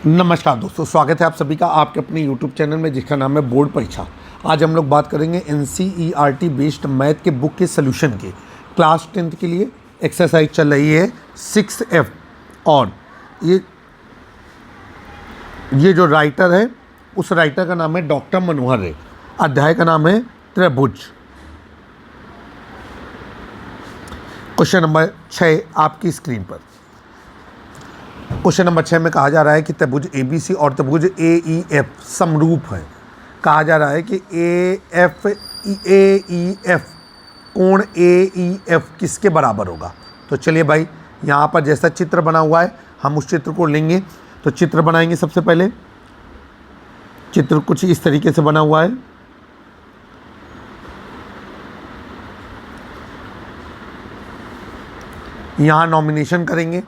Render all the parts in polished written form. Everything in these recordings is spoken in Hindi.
नमस्कार दोस्तों, स्वागत है आप सभी का आपके अपने YouTube चैनल में जिसका नाम है बोर्ड परीक्षा। आज हम लोग बात करेंगे NCERT बेस्ड मैथ के बुक के सोल्यूशन के। क्लास 10th के लिए एक्सरसाइज चल रही है 6F और ये जो राइटर है उस राइटर का नाम है डॉक्टर मनोहर रे। अध्याय का नाम है त्रिभुज। क्वेश्चन नंबर 6 आपकी स्क्रीन पर। क्वेश्चन नंबर 6 में कहा जा रहा है कि त्रिभुज ABC और त्रिभुज AEF समरूप है। कहा जा रहा है कि AEF कोण AEF किसके बराबर होगा। तो चलिए भाई, यहाँ पर जैसा चित्र बना हुआ है हम उस चित्र को लेंगे। तो चित्र बनाएंगे। सबसे पहले चित्र कुछ इस तरीके से बना हुआ है। यहाँ नॉमिनेशन करेंगे।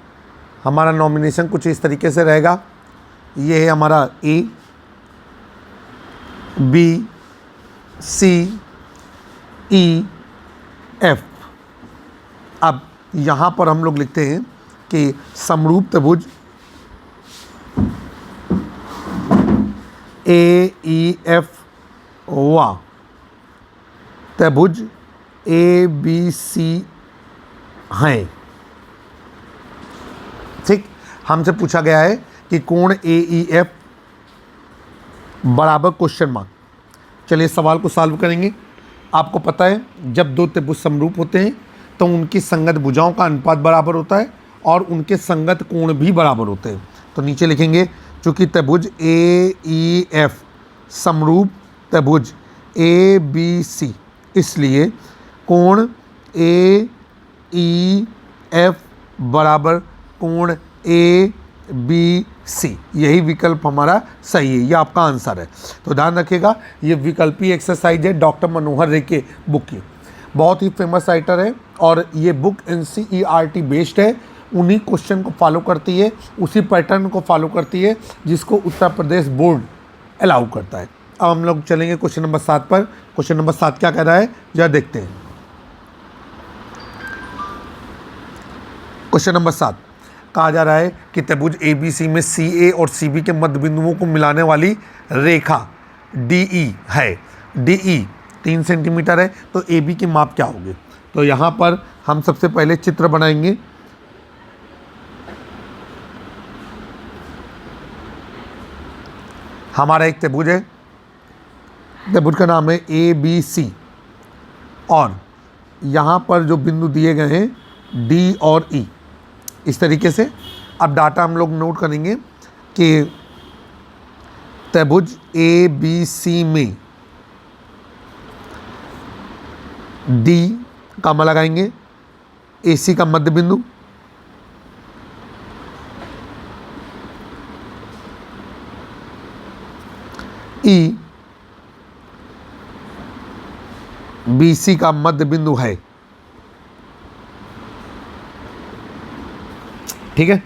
हमारा नॉमिनेशन कुछ इस तरीके से रहेगा। ये है हमारा A, B, C, E, F। अब यहाँ पर हम लोग लिखते हैं कि समरूप त्रिभुज AEF व त्रिभुज ABC हैं। ठीक, हमसे पूछा गया है कि कोण AEF बराबर क्वेश्चन मार्क। चलिए सवाल को सॉल्व करेंगे। आपको पता है जब दो त्रिभुज समरूप होते हैं तो उनकी संगत भुजाओं का अनुपात बराबर होता है और उनके संगत कोण भी बराबर होते हैं। तो नीचे लिखेंगे चूँकि त्रिभुज AEF समरूप त्रिभुज ABC इसलिए कोण AEF बराबर कोण ABC। यही विकल्प हमारा सही है, ये आपका आंसर है। तो ध्यान रखिएगा, ये विकल्पी एक्सरसाइज है डॉक्टर मनोहर रे के बुक की। बहुत ही फेमस राइटर है और ये बुक NCERT बेस्ड है। उन्हीं क्वेश्चन को फॉलो करती है, उसी पैटर्न को फॉलो करती है जिसको उत्तर प्रदेश बोर्ड अलाउ करता है। अब हम लोग चलेंगे क्वेश्चन नंबर 7 पर। क्वेश्चन नंबर 7 क्या कह रहा है जरा देखते हैं। क्वेश्चन नंबर 7 कहा जा रहा है कि त्रिभुज ABC में CA और CB के मध्य बिंदुओं को मिलाने वाली रेखा DE है। DE 3 सेंटीमीटर है, तो AB की माप क्या होगी। तो यहाँ पर हम सबसे पहले चित्र बनाएंगे। हमारा एक त्रिभुज है, त्रिभुज का नाम है ABC और यहाँ पर जो बिंदु दिए गए हैं D और E इस तरीके से। अब डाटा हम लोग नोट करेंगे कि त्रिभुज ABC में D कॉमा लगाएंगे, AC का मध्य बिंदु, E BC का मध्य बिंदु है। ठीक है।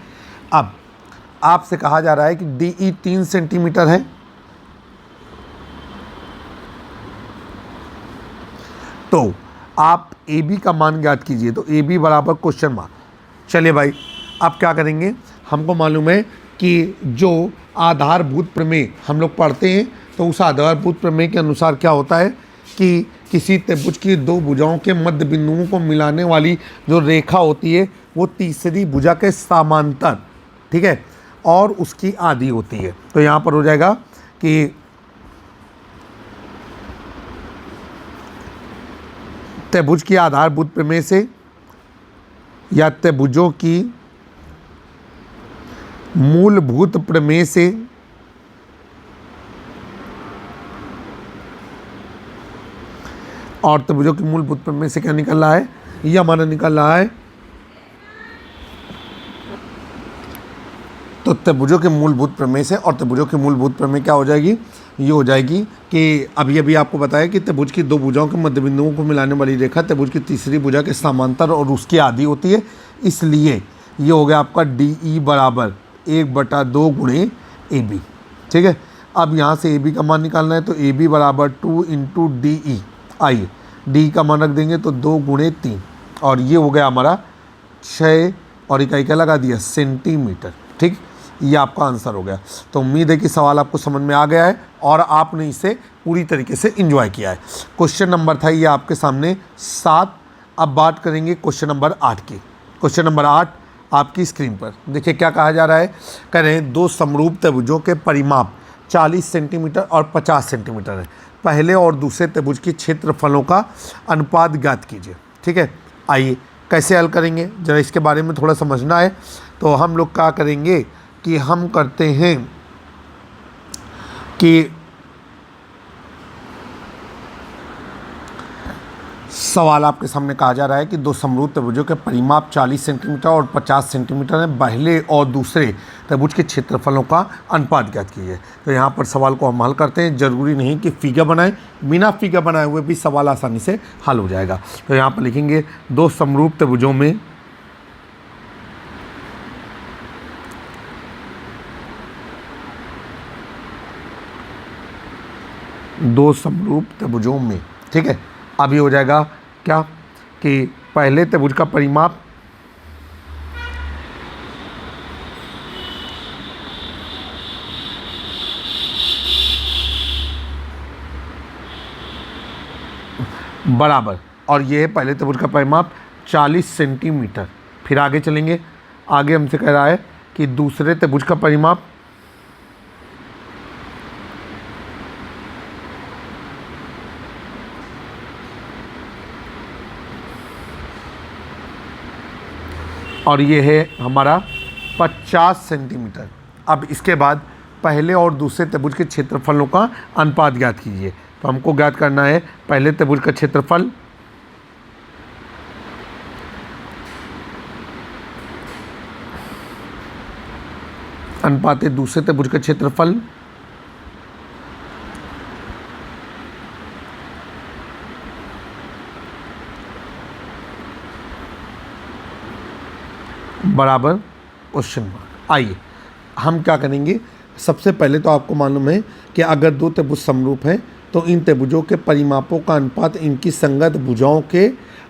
अब आपसे कहा जा रहा है कि DE 3 सेंटीमीटर है, तो आप AB का मान ज्ञात कीजिए। तो AB बराबर क्वेश्चन मार्क। चलिए भाई, अब क्या करेंगे, हमको मालूम है कि जो आधारभूत प्रमेय हम लोग पढ़ते हैं तो उस आधारभूत प्रमेय के अनुसार क्या होता है कि किसी त्रिभुज की दो भुजाओं के मध्य बिंदुओं को मिलाने वाली जो रेखा होती है वो तीसरी भुजा के समांतर, ठीक है, और उसकी आधी होती है। तो यहाँ पर हो जाएगा कि त्रिभुज की आधारभूत प्रमेय से या त्रिभुजों की मूलभूत प्रमेय से और त्रिभुजों की मूलभूत प्रमेय से क्या निकल रहा है, ये हमारा निकल रहा है। तो त्रिभुजों के मूलभूत प्रमेय से और त्रिभुजों की मूलभूत प्रमेय क्या हो जाएगी, ये हो जाएगी कि अभी आपको बताया कि त्रिभुज की दो भुजाओं के मध्य बिंदुओं को मिलाने वाली रेखा त्रिभुज की तीसरी भुजा के समांतर और उसकी आधी होती है। इसलिए ये हो गया आपका DE बराबर 1/2 गुणे AB। ठीक है। अब यहाँ से AB का मान निकालना है, तो AB बराबर 2 × DE। आइए D का मान रख देंगे तो 2 × 3 और ये हो गया हमारा 6 और इकाई क्या लगा दिया, सेंटीमीटर। ठीक। ये आपका आंसर हो गया। तो उम्मीद है कि सवाल आपको समझ में आ गया है और आपने इसे पूरी तरीके से एंजॉय किया है। क्वेश्चन नंबर था ये आपके सामने 7। अब बात करेंगे क्वेश्चन नंबर 8 की। क्वेश्चन नंबर 8 आपकी स्क्रीन पर देखिए क्या कहा जा रहा है। कह रहे हैं दो समरूप त्रिभुजों के परिमाप 40 सेंटीमीटर और 50 सेंटीमीटर है। पहले और दूसरे त्रिभुज के क्षेत्रफलों का अनुपात ज्ञात कीजिए। ठीक है, आइए कैसे हल करेंगे जरा इसके बारे में थोड़ा समझना है। तो हम लोग क्या करेंगे कि हम करते हैं कि सवाल आपके सामने कहा जा रहा है कि दो समरूप त्रिभुजों के परिमाप 40 सेंटीमीटर और 50 सेंटीमीटर है। पहले और दूसरे त्रिभुज के क्षेत्रफलों का अनुपात ज्ञात कीजिए। तो यहाँ पर सवाल को हम हल करते हैं। ज़रूरी नहीं कि फिगर बनाएं, बिना फिगर बनाए हुए भी सवाल आसानी से हल हो जाएगा। तो यहाँ पर लिखेंगे दो समरूप त्रिभुजों में ठीक है। अभी हो जाएगा क्या कि पहले त्रिभुज का परिमाप बराबर, और ये है पहले त्रिभुज का परिमाप 40 सेंटीमीटर। फिर आगे चलेंगे, आगे हमसे कह रहा है कि दूसरे त्रिभुज का परिमाप और ये है हमारा 50 सेंटीमीटर। अब इसके बाद पहले और दूसरे त्रिभुज के क्षेत्रफलों का अनुपात ज्ञात कीजिए। तो हमको ज्ञात करना है पहले त्रिभुज का क्षेत्रफल अनुपात दूसरे त्रिभुज का क्षेत्रफल बराबर क्वेश्चन मार्क। आइए हम क्या करेंगे, सबसे पहले तो आपको मालूम है कि अगर दो त्रिभुज समरूप हैं तो इन त्रिभुजों के परिमापों का अनुपात इनकी संगत भुजाओं के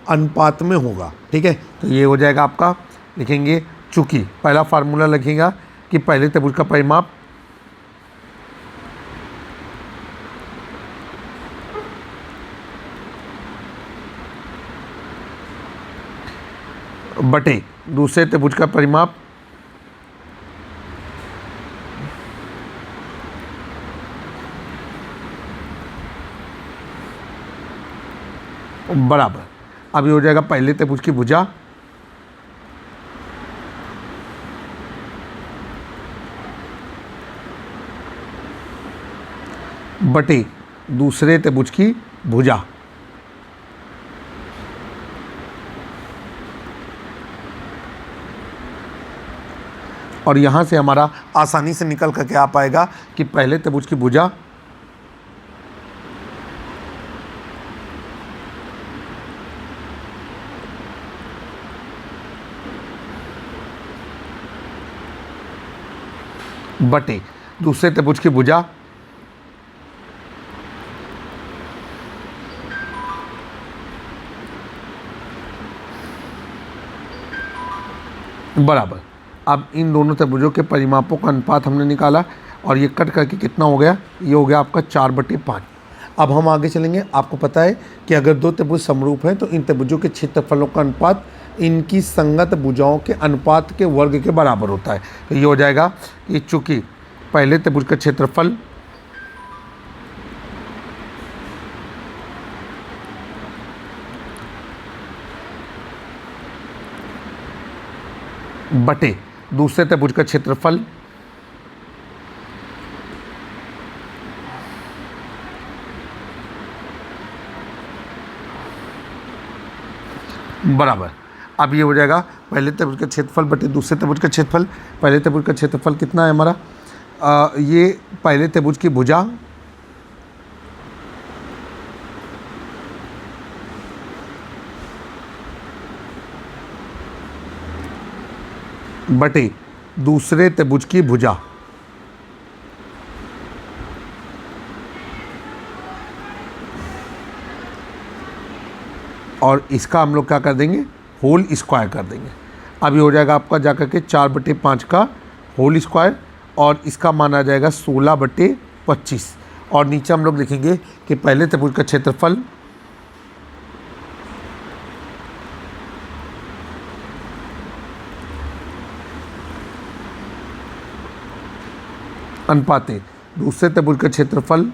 अनुपात में होगा। ठीक है, तो ये हो जाएगा आपका, लिखेंगे चूँकि पहला फार्मूला लिखेगा कि पहले त्रिभुज का परिमाप बटे दूसरे त्रिभुज का परिमाप बराबर, अभी हो जाएगा पहले त्रिभुज की भुजा बटे दूसरे त्रिभुज की भुजा। और यहाँ से हमारा आसानी से निकल कर क्या आ पाएगा कि पहले त्रिभुज की भुजा बटे दूसरे त्रिभुज की भुजा बराबर। अब इन दोनों त्रिभुजों के परिमापों का अनुपात हमने निकाला और ये कट करके कितना हो गया, ये हो गया आपका 4/5। अब हम आगे चलेंगे। आपको पता है कि अगर दो त्रिभुज समरूप हैं तो इन त्रिभुजों के क्षेत्रफलों का अनुपात इनकी संगत भुजाओं के अनुपात के वर्ग के बराबर होता है। तो ये हो जाएगा कि चूँकि पहले त्रिभुज का क्षेत्रफल बटे दूसरे त्रिभुज का क्षेत्रफल बराबर। अब ये हो जाएगा पहले त्रिभुज का क्षेत्रफल बटे दूसरे त्रिभुज का क्षेत्रफल। पहले त्रिभुज का क्षेत्रफल कितना है हमारा, ये पहले त्रिभुज की भुजा बटे दूसरे त्रिभुज की भुजा। और इसका हम लोग क्या कर देंगे, होल स्क्वायर कर देंगे। अब ये हो जाएगा आपका जाकर के 4/5 का होल स्क्वायर और इसका मान आ जाएगा 16/25। और नीचे हम लोग लिखेंगे कि पहले त्रिभुज का क्षेत्रफल अनुपाते दूसरे त्रिभुज का क्षेत्रफल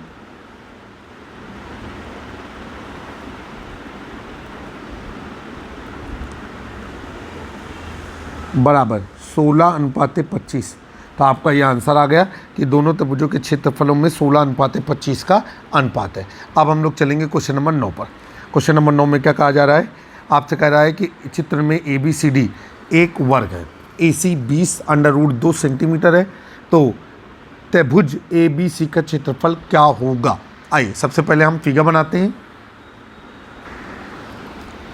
बराबर 16/25। तो आपका ये आंसर आ गया कि दोनों त्रिभुजों के क्षेत्रफलों में 16/25 का अनुपात है। अब हम लोग चलेंगे क्वेश्चन नंबर 9 पर। क्वेश्चन नंबर 9 में क्या कहा जा रहा है, आपसे कह रहा है कि चित्र में ABCD एक वर्ग है, AC 20√2 सेंटीमीटर है, तो त्रिभुज ABC का क्षेत्रफल क्या होगा। आइए सबसे पहले हम फिगर बनाते हैं।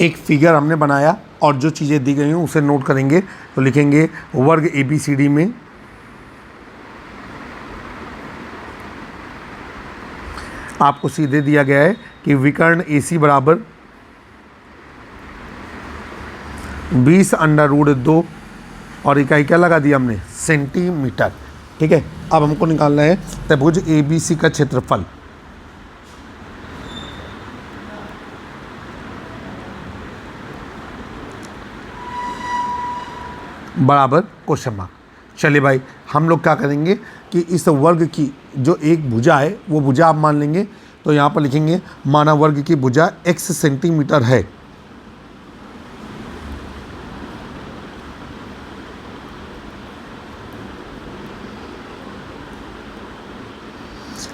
एक फिगर हमने बनाया और जो चीज़ें दी गई हैं उसे नोट करेंगे। तो लिखेंगे वर्ग ABCD में आपको सीधे दिया गया है कि विकर्ण AC बराबर 20√2 और इकाई क्या लगा दिया हमने, सेंटीमीटर। ठीक है, अब हमको निकालना है त्रिभुज ABC का क्षेत्रफल। बराबर क्वेश्चन मार्क। चलिए भाई, हम लोग क्या करेंगे कि इस वर्ग की जो एक भुजा है वो भुजा आप मान लेंगे। तो यहाँ पर लिखेंगे माना वर्ग की भुजा x सेंटीमीटर है।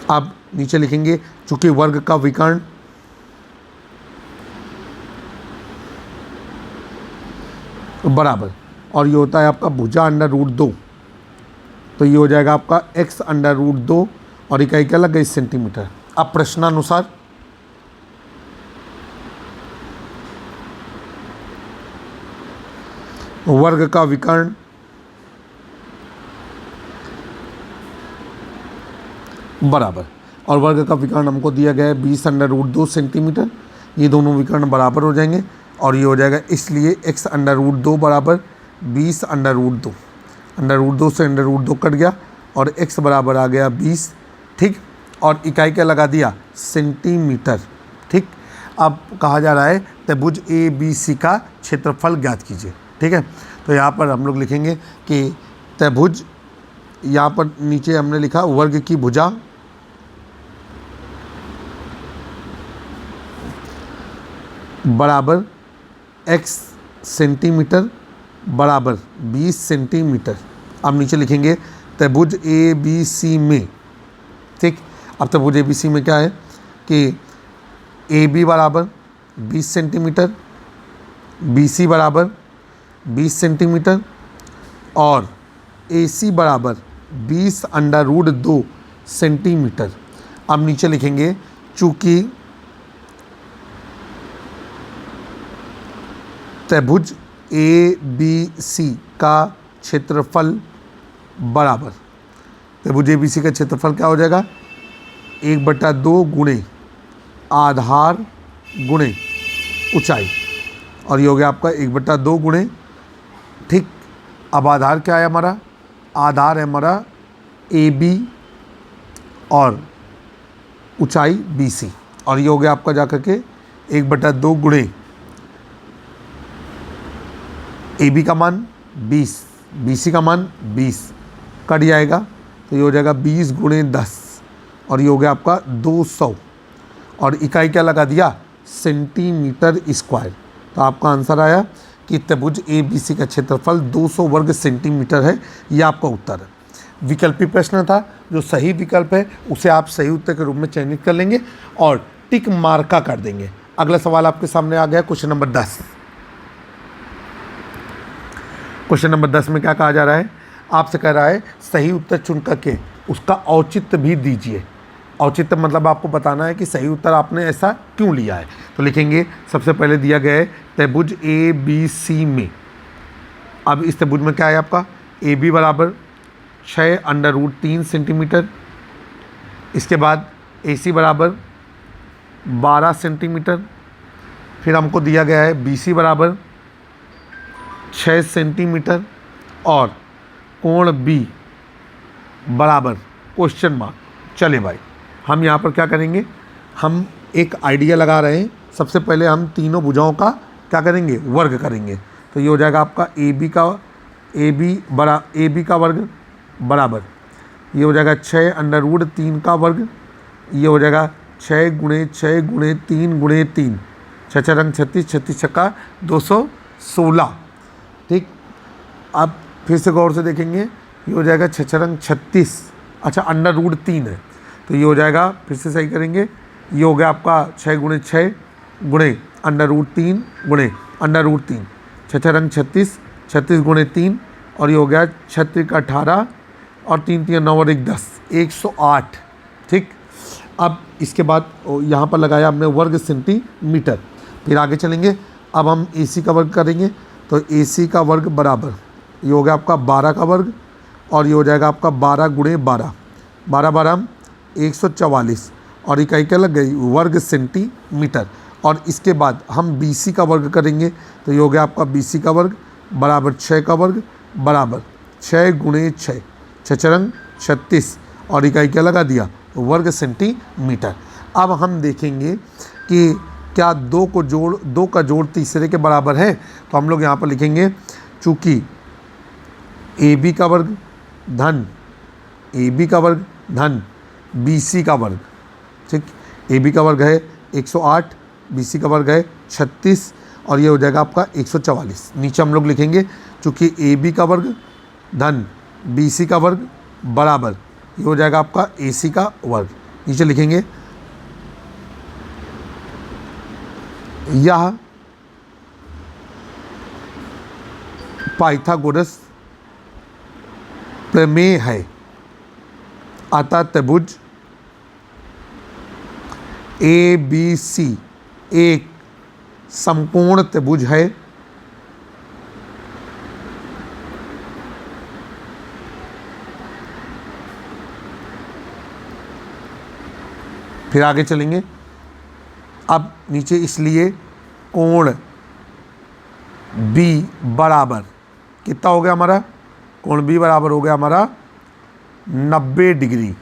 अब नीचे लिखेंगे चूंकि वर्ग का विकर्ण बराबर, और ये होता है आपका भुजा √2, तो ये हो जाएगा आपका x √2 और इकाई क्या लग गई, सेंटीमीटर। अब प्रश्नानुसार वर्ग का विकर्ण बराबर, और वर्ग का विकर्ण हमको दिया गया है 20√2 सेंटीमीटर। ये दोनों विकर्ण बराबर हो जाएंगे और ये हो जाएगा, इसलिए x √2 बराबर 20√2, √2 से √2 कट गया और x बराबर आ गया 20। ठीक, और इकाई क्या लगा दिया, सेंटीमीटर। ठीक, अब कहा जा रहा है त्रिभुज ABC का क्षेत्रफल ज्ञात कीजिए। ठीक है, तो यहाँ पर हम लोग लिखेंगे कि त्रिभुज, यहाँ पर नीचे हमने लिखा वर्ग की भुजा बराबर x सेंटीमीटर बराबर 20 सेंटीमीटर। अब नीचे लिखेंगे त्रिभुज ABC में। ठीक, अब त्रिभुज ABC में क्या है कि AB बराबर 20 सेंटीमीटर, BC बराबर 20 सेंटीमीटर और AC बराबर 20√2 सेंटीमीटर। अब नीचे लिखेंगे चूँकि त्रिभुज ABC का क्षेत्रफल बराबर, त्रिभुज ABC का क्षेत्रफल क्या हो जाएगा, 1/2 गुणे आधार गुणे ऊंचाई, और ये हो गया आपका 1/2 गुणे। ठीक, अब आधार क्या है हमारा, आधार है हमारा AB और ऊंचाई BC, और ये हो गया आपका जाकर के 1/2 गुणे AB का मान 20, BC का मान 20 कट जाएगा, तो ये हो जाएगा 20 गुणे 10 और ये हो गया आपका 200, और इकाई क्या लगा दिया, सेंटीमीटर स्क्वायर। तो आपका आंसर आया कि त्रिभुज ABC का क्षेत्रफल 200 वर्ग सेंटीमीटर है। ये आपका उत्तर है। विकल्पी प्रश्न था, जो सही विकल्प है उसे आप सही उत्तर के रूप में चयनित कर लेंगे और टिक मार्का कर देंगे। अगला सवाल आपके सामने आ गया, क्वेश्चन नंबर 10। क्वेश्चन नंबर 10 में क्या कहा जा रहा है, आपसे कह रहा है सही उत्तर चुन करके उसका औचित्य भी दीजिए। औचित्य मतलब आपको बताना है कि सही उत्तर आपने ऐसा क्यों लिया है। तो लिखेंगे सबसे पहले दिया गया है त्रिभुज ABC में। अब इस त्रिभुज में क्या है आपका, AB बराबर 6√3 सेंटीमीटर, इसके बाद AC बराबर 12 सेंटीमीटर, फिर हमको दिया गया है BC बराबर 6 सेंटीमीटर और कोण B बराबर क्वेश्चन मार्क। चले भाई, हम यहाँ पर क्या करेंगे, हम एक आइडिया लगा रहे हैं। सबसे पहले हम तीनों भुजाओं का क्या करेंगे, वर्ग करेंगे। तो ये हो जाएगा आपका ए बी का वर्ग बराबर, ये हो जाएगा 6 अंडर रूट 3 का वर्ग, ये हो जाएगा 6 गुणे 6 गुणे 3 गुणे 3, 6 रंग 36, 36 छक्का 216। ठीक, अब फिर से गौर से देखेंगे, ये हो जाएगा 6 रंग 36, अच्छा अंडर रूट 3 है, तो ये हो जाएगा, फिर से सही करेंगे, ये हो गया आपका 6 गुणे 6 गुणे अंडर रूट 3 गुणे अंडर रूट 3, 6 रंग 36, 36 गुणे 3, और ये हो गया 36 का 18 और 3 3 9 और 1 10, 108। ठीक, अब इसके बाद यहाँ पर लगाया हमने वर्ग सेंटीमीटर। फिर आगे चलेंगे, अब हम AC का वर्ग करेंगे। तो AC का वर्ग बराबर, ये हो गया आपका 12 का वर्ग, और ये हो जाएगा आपका 12 गुणे 12, 12 12 144, और इकाई क्या लग गई, वर्ग सेंटीमीटर। और इसके बाद हम BC का वर्ग करेंगे। तो ये हो गया आपका BC का वर्ग बराबर 6 का वर्ग बराबर 6 गुणे 6, 6 रंग 36, और इकाई क्या लगा दिया, वर्ग सेंटीमीटर। अब हम देखेंगे कि क्या दो का जोड़ तीसरे के बराबर है। तो हम लोग यहाँ पर लिखेंगे, चूँकि AB का वर्ग धन AB का वर्ग धन BC का वर्ग, ठीक, AB का वर्ग है 108, BC का वर्ग है 36, और ये हो जाएगा आपका 144। नीचे हम लोग लिखेंगे, चूँकि AB का वर्ग धन BC का वर्ग बराबर, ये हो जाएगा आपका AC का वर्ग। नीचे लिखेंगे, यह पाइथागोरस प्रमेय है, अतः त्रिभुज ABC एक समकोण त्रिभुज है। फिर आगे चलेंगे, अब नीचे इसलिए कोण B बराबर कितना हो गया हमारा, कोण B बराबर हो गया हमारा 90 डिग्री,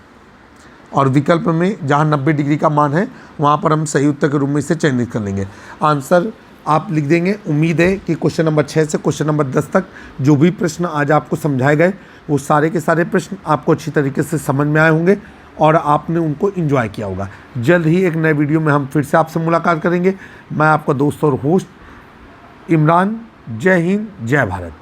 और विकल्प में जहाँ 90 डिग्री का मान है वहाँ पर हम सही उत्तर के रूप में इसे चयनित कर लेंगे। आंसर आप लिख देंगे। उम्मीद है कि क्वेश्चन नंबर 6 से क्वेश्चन नंबर 10 तक जो भी प्रश्न आज आपको समझाए गए वो सारे के सारे प्रश्न आपको अच्छी तरीके से समझ में आए होंगे और आपने उनको एंजॉय किया होगा। जल्द ही एक नए वीडियो में हम फिर से आपसे मुलाकात करेंगे। मैं आपका दोस्त और होस्ट इमरान। जय हिंद, जय भारत।